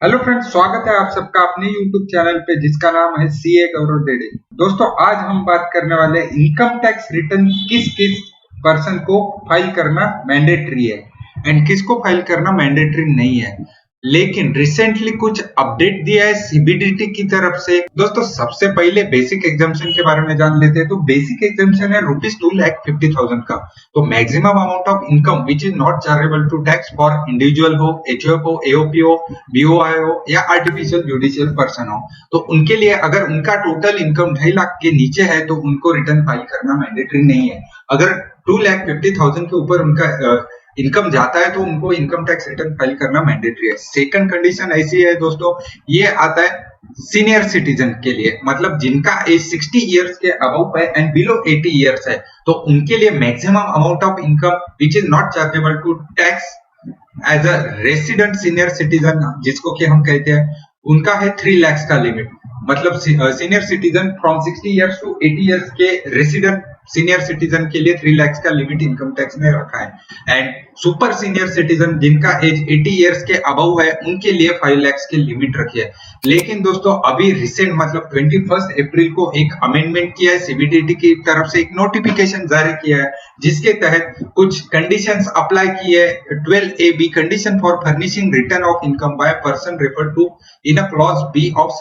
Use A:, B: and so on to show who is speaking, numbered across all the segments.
A: Hello friends, स्वागत है आप सबका अपने यूट्यूब चैनल पे जिसका नाम है सीए गौरव देड़े। दोस्तों, आज हम बात करने वाले इनकम टैक्स रिटर्न किस किस पर्सन को फाइल करना मैंडेटरी है एंड किसको फाइल करना मैंडेटरी नहीं है। लेकिन रिसेंटली कुछ अपडेट दिया है सीबीडीटी की तरफ से। दोस्तों, सबसे पहले बेसिक एग्जाम्पशन के बारे में जान लेते हैं। तो बेसिक एग्जाम्पशन है ₹2,50,000 का। तो maximum amount of income which is not chargeable to tax for individual हो, एचओएफ हो, एओपी हो, बीओआई हो या आर्टिफिशियल जुडिशियल पर्सन हो, तो उनके लिए अगर उनका टोटल इनकम 2.5 लाख के नीचे है तो उनको रिटर्न फाइल करना मैंडेटरी नहीं है। अगर 2,50,000 के ऊपर उनका इनकम जाता है तो उनको इनकम टैक्स रिटर्न फाइल करना मैंडेटरी है। सेकंड कंडीशन ऐसी है दोस्तों, ये आता है सीनियर सिटीजन के लिए, मतलब जिनका एज 60 इयर्स के अबव है एंड बिलो 80 इयर्स है, तो उनके लिए maximum amount of income which is not chargeable to tax as a resident senior citizen, जिसको कि हम कहते हैं, उनका है 3 लाख का लिमिट। मतलब senior citizen from 60 years to 80 years के रेसिडेंट सीनियर सिटीजन के लिए 3 लाख का लिमिट इनकम टैक्स ने रखा है। एंड सुपर सीनियर सिटीजन जिनका एज 80 इयर्स के अबव है, उनके लिए 5 लाख की लिमिट रखी है। लेकिन दोस्तों, अभी रिसेंट मतलब 21 अप्रैल को एक अमेंडमेंट किया है सीबीडीटी की तरफ से, एक नोटिफिकेशन जारी किया है जिसके तहत कुछ कंडीशंस अप्लाई की है। 12AB condition for furnishing return of income by person refer to in a clause B of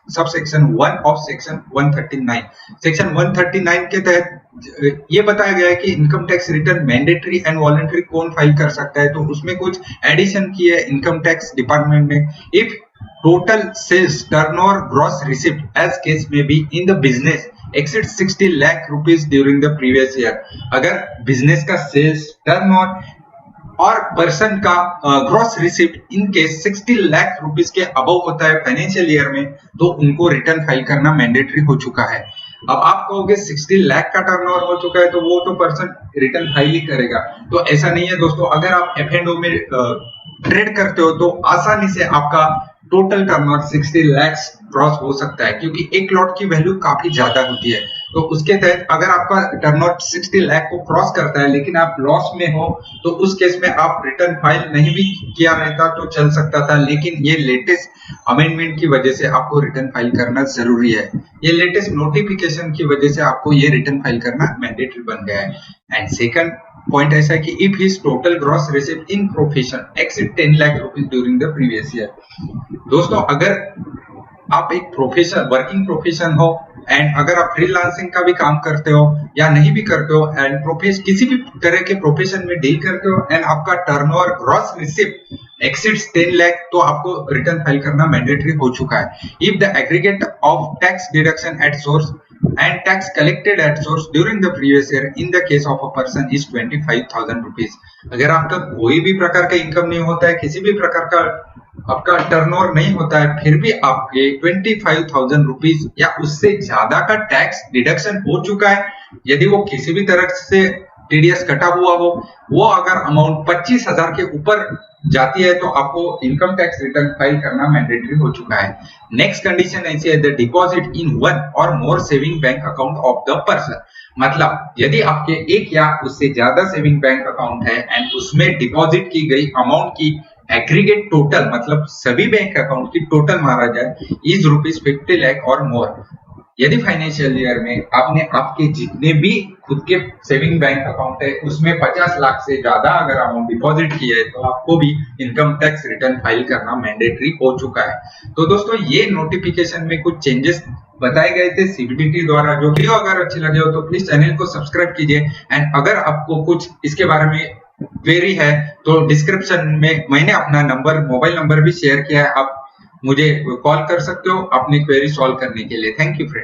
A: subsection 1 of section 139। Section 139 के तहत ये बताया गया है कि income tax return mandatory and voluntary कौन फाइल कर सकता है। तो उसमें कुछ एडिशन किए है इनकम टैक्स डिपार्टमेंट ने। If total sales turnover gross receipt as case में be in the business exceed 60 lakh rupees during the previous year, अगर बिजनेस का सेल्स टर्नओवर और पर्सन का gross receipt in case 60 lakh rupees के above होता है financial year में, तो उनको रिटर्न फाइल करना मैंडेटरी हो चुका है। अब आप कहोगे 60 लाख का टर्नओवर हो चुका है तो वो तो पर्सन रिटर्न फाइल ही करेगा। तो ऐसा नहीं है दोस्तों, अगर आप F&O में ट्रेड करते हो तो आसानी से आपका टोटल टर्नओवर 60 लाख क्रॉस हो सकता है, क्योंकि एक लॉट की वैल्यू काफी ज्यादा होती है। तो उसके तहत अगर आपका टर्नओवर 60 लाख को क्रॉस करता है लेकिन आप लॉस में हो, तो उस केस में आप रिटर्न फाइल नहीं भी किया रहता तो चल सकता था। लेकिन ये लेटेस्ट अमेंडमेंट की वजह से आपको रिटर्न फाइल करना जरूरी है। ये लेटेस्ट नोटिफिकेशन की वजह से आपको ये रिटर्न फाइल करना मैंडेटरी बन गया है। एंड सेकंड पॉइंट ऐसा है कि if his total gross receipt in profession exceed 10 lakh rupees during the previous year. दोस्तों, अगर आप एक प्रोफेशन वर्किंग प्रोफेशन हो एंड अगर आप फ्रीलांसिंग का भी काम करते हो या नहीं भी करते हो एंड किसी भी तरह के प्रोफेशन में डील करते हो एंड आपका turnover gross receipt exceeds 10 lakh, तो आपको रिटर्न फाइल करना मैंडेटरी हो चुका है। If the aggregate of tax deduction at source and tax collected at source during the previous year in the case of a person is 25,000 rupees। अगर आपका कोई भी प्रकार का इनकम नहीं होता है, किसी भी प्रकार का आपका टर्नओवर नहीं होता है, फिर भी आपके 25,000 रुपीज या उससे ज्यादा का टैक्स डिडक्शन हो चुका है, यदि वो किसी भी तरह से टीडीएस कटा हुआ हो, वो अगर अमाउंट 25,000 के ऊपर जाती है तो आपको इनकम टैक्स रिटर्न फाइल करना मैंडेटरी हो चुका है। नेक्स्ट कंडीशन ऐसी है, the deposit in one or more saving bank account of the person. मतलब यदि आपके एक या उससे ज्यादा सेविंग बैंक अकाउंट है एंड उसमें डिपॉजिट की गई अमाउंट की एग्रीगेट टोटल, मतलब सभी बैंक अकाउंट की टोटल मारा जाए, इज ₹50 लाख और मोर। यदि फाइनेंशियल ईयर में आपने आपके जितने भी खुद के सेविंग बैंक अकाउंट है उसमें 50 लाख से ज्यादा अगर अमाउंट डिपॉजिट की है, तो आपको भी इनकम टैक्स रिटर्न फाइल करना मैंडेटरी हो चुका है। तो दोस्तों, ये नोटिफिकेशन में कुछ चेंजेस बताए गए थे सीबीडीटी द्वारा। जो वीडियो अगर अच्छी लगे हो तो प्लीज चैनल को सब्सक्राइब कीजिए एंड अगर आपको कुछ इसके बारे में क्वेरी है तो डिस्क्रिप्शन में मैंने अपना मोबाइल नंबर भी शेयर किया है, आप मुझे कॉल कर सकते हो अपनी क्वेरी सॉल्व करने के लिए। Thank you friend.